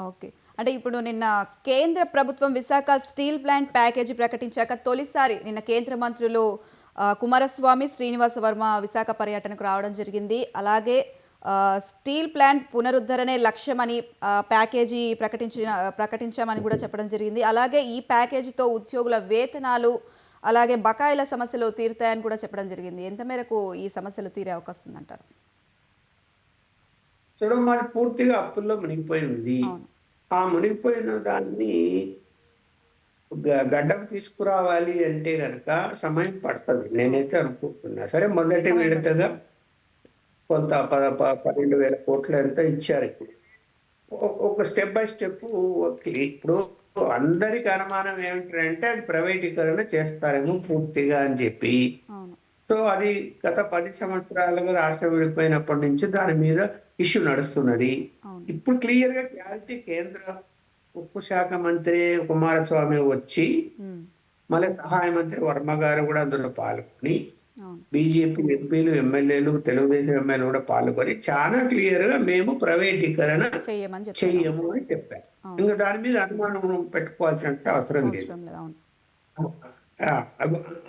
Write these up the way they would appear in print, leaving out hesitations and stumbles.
Okay. అంటే ఇప్పుడు నిన్న కేంద్ర ప్రభుత్వం విశాఖ స్టీల్ ప్లాంట్ ప్యాకేజీ ప్రకటించాక తొలిసారి నిన్న కేంద్ర మంత్రులు కుమారస్వామి, శ్రీనివాస వర్మ విశాఖ పర్యటనకు రావడం జరిగింది. అలాగే స్టీల్ ప్లాంట్ పునరుద్ధరణే లక్ష్యమని ప్యాకేజీ ప్రకటించామని కూడా చెప్పడం జరిగింది. అలాగే ఈ ప్యాకేజీతో ఉద్యోగుల వేతనాలు అలాగే బకాయిల సమస్యలు తీరుతాయని కూడా చెప్పడం జరిగింది. ఎంత మేరకు ఈ సమస్యలు తీరే అవకాశం ఉందంటారు? మాది పూర్తిగా అప్పుల్లో మునిగిపోయి ఉంది. ఆ మునిగిపోయిన దాన్ని గడ్డకు తీసుకురావాలి అంటే గనక సమయం పడుతుంది నేనైతే అనుకుంటున్నా. సరే, మొదటి విడతగా కొంత 12,000 కోట్లు ఎంత ఇచ్చారు. ఇప్పుడు ఒక స్టెప్ బై స్టెప్. ఇప్పుడు అందరికి అనుమానం ఏమిటంటే అది ప్రైవేటీకరణ చేస్తారేమో పూర్తిగా అని చెప్పి. సో అది గత 10 సంవత్సరాలుగా రాష్ట్రం విడిపోయినప్పటి నుంచి దాని మీద ఇష్యూ నడుస్తున్నది. ఇప్పుడు క్లియర్ గా క్లారిటీ కేంద్ర ఉక్కు శాఖ మంత్రి కుమారస్వామి వచ్చి మళ్ళీ సహాయ మంత్రి వర్మ గారు కూడా అందులో పాల్గొని, బీజేపీ ఎంపీలు, ఎమ్మెల్యేలు, తెలుగుదేశం ఎమ్మెల్యేలు కూడా పాల్గొని చాలా క్లియర్ గా మేము ప్రైవేటీకరణ చెయ్యము అని చెప్పారు. ఇంకా దాని మీద అనుమానం పెట్టుకోవాల్సిన అవసరం లేదు.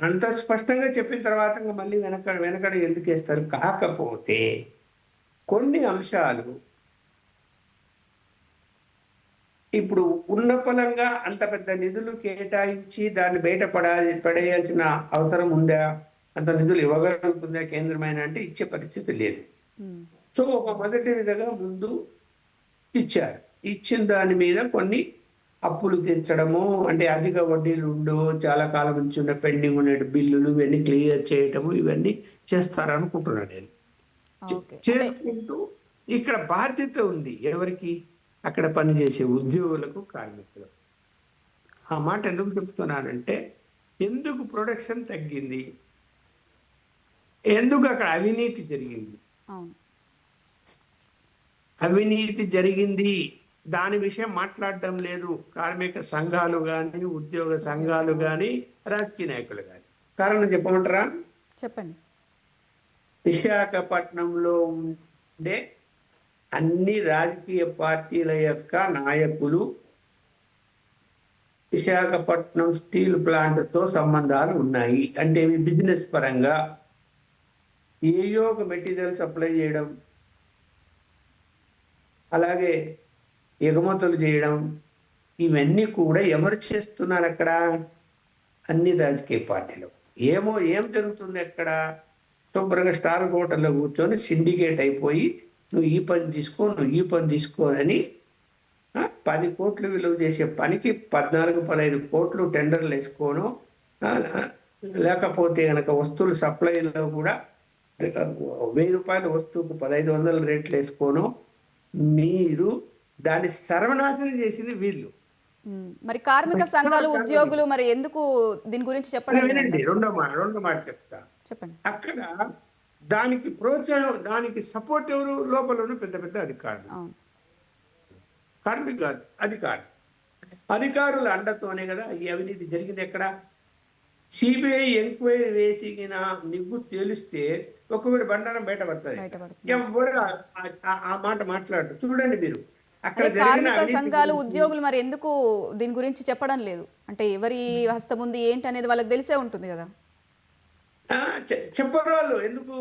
అంత స్పష్టంగా చెప్పిన తర్వాత మళ్ళీ వెనకడ ఎందుకు వేస్తారు? కాకపోతే కొన్ని అంశాలు ఇప్పుడు ఉన్న పలంగా అంత పెద్ద నిధులు కేటాయించి దాన్ని పడేయాల్సిన అవసరం ఉందా? అంత నిధులు ఇవ్వగలుగుతుందా కేంద్రమైన అంటే ఇచ్చే పరిస్థితి లేదు. సో ఒక మొదటి విధంగా ముందు ఇచ్చారు. ఇచ్చిన దాని మీద కొన్ని అప్పులు తీర్చడము, అంటే అధిక వడ్డీలు ఉండు, చాలా కాలం నుంచి ఉన్న పెండింగ్ ఉన్న బిల్లులు ఇవన్నీ క్లియర్ చేయటము, ఇవన్నీ చేస్తారనుకుంటున్నాను నేను. చేసుకుంటూ ఇక్కడ బాధ్యత ఉంది ఎవరికి? అక్కడ పనిచేసే ఉద్యోగులకు, కార్మికులకు. ఆ మాట ఎందుకు చెప్తున్నానంటే, ఎందుకు ప్రొడక్షన్ తగ్గింది, ఎందుకు అక్కడ అవినీతి జరిగింది, అవినీతి జరిగింది దాని విషయం మాట్లాడటం లేదు కార్మిక సంఘాలు కానీ, ఉద్యోగ సంఘాలు కానీ, రాజకీయ నాయకులు కానీ. కారణం చెప్పమంటారా? చెప్పండి. విశాఖపట్నంలో ఉండే అన్ని రాజకీయ పార్టీల యొక్క నాయకులు విశాఖపట్నం స్టీల్ ప్లాంట్ తో సంబంధాలు ఉన్నాయి. అంటే బిజినెస్ పరంగా ఏయో ఒక మెటీరియల్ సప్లై చేయడం, అలాగే ఎగుమతులు చేయడం, ఇవన్నీ కూడా ఎవరు చేస్తున్నారు అక్కడ? అన్ని రాజకీయ పార్టీలు. ఏం జరుగుతుంది అక్కడ? శుభ్రంగా స్టార్ హోటల్లో కూర్చొని సిండికేట్ అయిపోయి, నువ్వు ఈ పని తీసుకో, నువ్వు ఈ పని తీసుకో అని 10 కోట్లు విలువ చేసే పనికి 14-15 కోట్లు టెండర్లు వేసుకోను, లేకపోతే కనుక వస్తువులు సప్లైలో కూడా 1000 రూపాయల వస్తువుకు 1500 రేట్లు వేసుకోను. మీరు దాన్ని సర్వనాశనం చేసింది వీళ్ళు. మరి కార్మిక సంఘాలు, ఉద్యోగులు మరి ఎందుకు దీని గురించి చెప్పడం? రెండో మాట చెప్తా. చెప్పండి. అక్కడ దానికి ప్రోత్సాహం, దానికి సపోర్ట్ ఎవరు? లోపల ఉన్న పెద్ద పెద్ద అధికారులు, కార్మిక అధికారుల అండతోనే కదా ఈ అవినీతి జరిగింది. ఎక్కడ సిబిఐ ఎంక్వైరీ వేసిన నిగ్గు తేలిస్తే ఒక్కొక్కటి బండారం బయటపడుతుంది. ఎవరు ఆ మాట మాట్లాడు. చూడండి మీరు, అక్కడ కార్మిక సంఘాలు, ఉద్యోగులు మరి ఎందుకు దీని గురించి చెప్పడం లేదు? అంటే ఎవరి హస్తం ఉంది ఏంటి అనేది వాళ్ళకి తెలిసే ఉంటుంది కదా. చెప్పరు వాళ్ళు. ఎందుకు?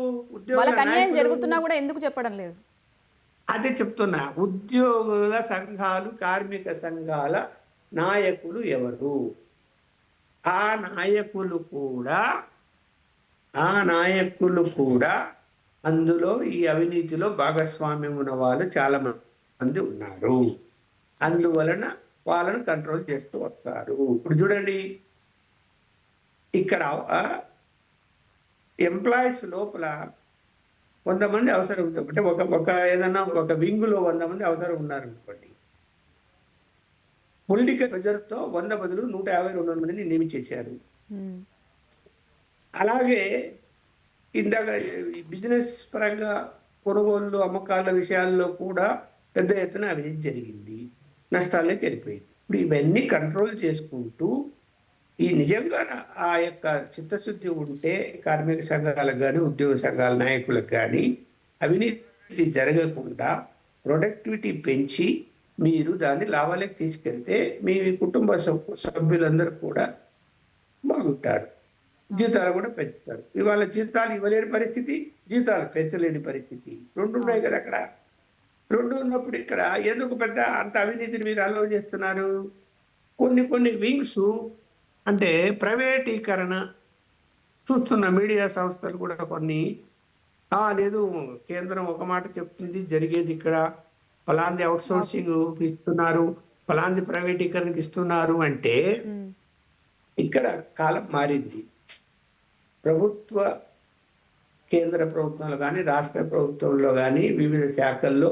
వాళ్ళకి అన్యాయం జరుగుతున్నా కూడా ఎందుకు చెప్పడం లేదు? అదే చెప్తున్నా. ఉద్యోగుల సంఘాలు, కార్మిక సంఘాల నాయకులు ఎవరు? ఆ నాయకులు కూడా అందులో ఈ అవినీతిలో భాగస్వామ్యం ఉన్న వాళ్ళు చాలా మంది ఉన్నారు. అందువలన వాళ్ళను కంట్రోల్ చేస్తూ వస్తారు. ఇప్పుడు చూడండి, ఇక్కడ ఎంప్లాయీస్ లోపల 100 మంది అవసరం ఉంది. అంటే ఏదన్నా ఒక వింగులో 100 మంది అవసరం ఉన్నారనుకోండి, పొలిటికల్ ప్రెజర్తో 100 బదులు 150-200 మందిని నియమించేశారు. అలాగే ఇందాక బిజినెస్ పరంగా కొనుగోళ్ళు, అమ్మకాల విషయాల్లో కూడా పెద్ద ఎత్తున అవినీతి జరిగింది, నష్టాలే వెళ్ళిపోయింది. ఇప్పుడు ఇవన్నీ కంట్రోల్ చేసుకుంటూ ఈ నిజంగా ఆ యొక్క చిత్తశుద్ధి ఉంటే కార్మిక సంఘాలకు కానీ, ఉద్యోగ సంఘాల నాయకులకు కానీ అవినీతి జరగకుండా ప్రొడక్టివిటీ పెంచి మీరు దాన్ని లాభాలకు తీసుకెళ్తే మీ కుటుంబ సభ్యులందరూ కూడా బాగుంటారు. జీతాలు కూడా పెంచుతారు. ఇవాళ జీతాలు ఇవ్వలేని పరిస్థితి, జీతాలు పెంచలేని పరిస్థితి. 2 ఉన్నాయి అవును. కదా అక్కడ. 2 ఉన్నప్పుడు ఇక్కడ ఎందుకు పెద్ద అంత అవినీతిని మీరు అలౌ చేస్తున్నారు? కొన్ని వింగ్స్ అంటే ప్రైవేటీకరణ చూస్తున్న మీడియా సంస్థలు కూడా కొన్ని లేదు కేంద్రం ఒక మాట చెప్తుంది జరిగేది ఇక్కడ. ఫలాంది ఓకే. అవుట్‌సోర్సింగ్ ఇస్తున్నారు. ఫలాంది ప్రైవేటీకరణకి ఇస్తున్నారు అంటే హ్మ్. ఇక్కడ కాలం మారింది. ప్రభుత్వ కేంద్ర ప్రభుత్వంలో గాని, రాష్ట్ర ప్రభుత్వంలో గాని వివిధ శాఖల్లో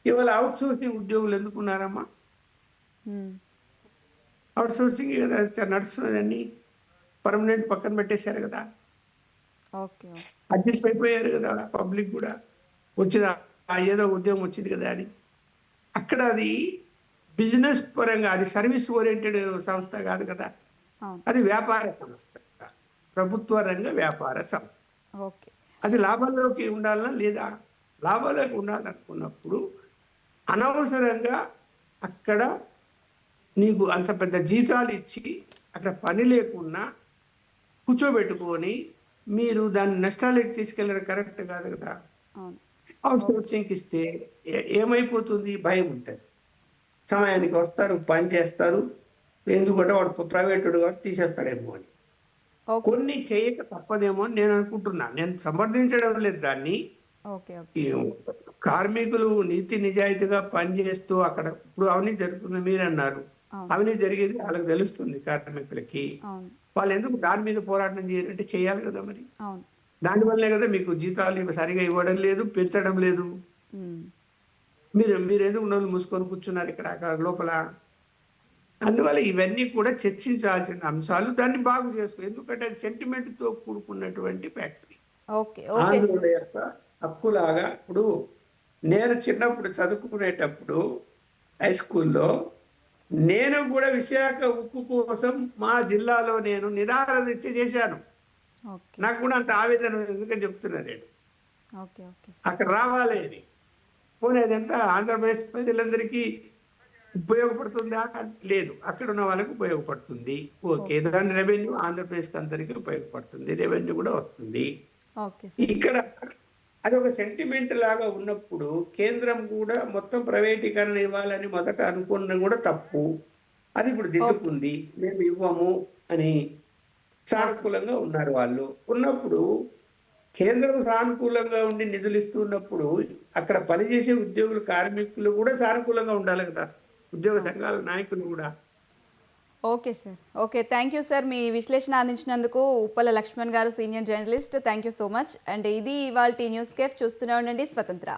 ఇవాళ అవుట్‌సోర్సింగ్ ఉద్యోగులు ఎందుకున్నారమ్మా? హ్మ్. అవుట్‌సోర్సింగే కదా నడుస్తున్నదన్నీ. పర్మనెంట్ పక్కన పెట్టేశారు కదా! ఓకే. ఓకే. అడ్జస్ట్ అయిపోయారు కదా పబ్లిక్ గూడా. వచ్చిన ఏదో ఉద్యోగం వచ్చింది కదా అని. అక్కడ అది బిజినెస్ పరంగా అది సర్విస్ ఓరియెంటెడ్ సంస్థ కాదు కదా! అవును. అది వ్యాపార సంస్థ. ప్రభుత్వ రంగ వ్యాపార సంస్థ. ఓకే. అది లాభాల్లోకి ఉండాలనా లేదా? లాభాల్లోకి ఉండాలనుకున్నప్పుడు అనవసరంగా అక్కడ నీకు అంత పెద్ద జీతాలిచ్చి అక్కడ పని లేకున్నా కూర్చోబెట్టుకొని మీరు దాన్ని నష్టాలకి తీసుకెళ్లడం కరెక్ట్ కాదు కదా! అవును. Out okay. సోర్సింగ్‌కి ఇస్తే ఏమైపోతుంది? భయం ఉంటది. సమయానికి వస్తారు, పని చేస్తారు. ఎందుకంటే వాడు ప్రైవేటోడు కాబట్టి తీసేస్తాడేమో అని. ఓకే. కొన్ని చేయక తప్పదేమో అని నేను అనుకుంటున్నా. నేను సమర్థించడం లేదు దాన్ని. ఓకే. ఓకే. ఈ కార్మికులు నీతి నిజాయితీగా పనిచేస్తూ అక్కడ ఇప్పుడు అవినీతి జరుగుతుందని మీరన్నారు. అవును. అవినీతి జరిగేది ఆళ్ళకి తెలుస్తుంది కార్మికులకి. అవును. వాళ్ళెందుకు దాని మీద పోరాటం చేయరంటే చేయాలి కదా మరి. అవును. దాని వల్లే కదా మీకు జీతాలు సరిగ్గా ఇవ్వడం లేదు, పెంచడం లేదు. హ్మ్. మీరెందుకు నోళ్ళు మూసుకొని కూర్చున్నారు ఇక్కడ అక్కడ లోపల? అందువల్ల ఇవన్నీ కూడా చర్చించాల్సిన అంశాలు. దాన్ని బాగు ఎందుకంటే అది సెంటిమెంట్‌తో కూడుకున్నటువంటి ఫ్యాక్టరీ. ఓకే. ఓకే ఆంధ్రుల సార్. యొక్క హక్కులాగా ఇప్పుడు నేను చిన్నప్పుడు చదువుకునేటప్పుడు హై స్కూల్‌లో నేను కూడా విశాఖ ఉక్కు కోసం మా జిల్లాలో నేను నిరాహార దీక్ష చేశాను. ఓకే. నాకు కూడా అంత ఆవేదన ఉంది. అందుకని చెప్తున్నా నేను. ఓకే. Okay sir. అక్కడ రావాలి అని. పోనీ అదంతా ఆంధ్రప్రదేశ్ ప్రజలందరికీ ఉపయోగపడుతుందా? లేదు. అక్కడున్న వాళ్ళకి ఉపయోగపడుతుంది. ఓకే. ఓకే. దాని రెవెన్యూ ఆంధ్రప్రదేశ్‌కి అందరికి ఉపయోగపడుతుంది. రెవెన్యూ కూడా వస్తుంది. Okay sir. ఇక్కడ అదొక సెంటిమెంట్ లాగా ఉన్నప్పుడు కేంద్రం కూడా మొత్తం ప్రైవేటీకరణ ఇవ్వాలని మొదట అనుకున్నది కూడా తప్పు. అది ఇప్పుడు ఓకే. దిద్దుకుంది. మేము ఇవ్వము అని ఓకే. సానుకూలంగా ఉన్నారు వాళ్ళు. ఉన్నప్పుడు కేంద్రం సానుకూలంగా ఉండి నిధులిస్తున్నప్పుడు అక్కడ పనిచేసే ఉద్యోగులు, కార్మికులు కూడా సానుకూలంగా ఉండాలి కదా! ఉద్యోగ అవును. సంఘాల నాయకులు గూడా. Okay sir. Okay. Thank you sir. మీ విశ్లేషణ అందించినందుకు ఉప్పల లక్ష్మణ్ గారు, senior journalist. Thank you so much. And ఇది ఇవాల్టి న్యూస్ కేఫ్. చూస్తూనే ఉండండి స్వతంత్ర.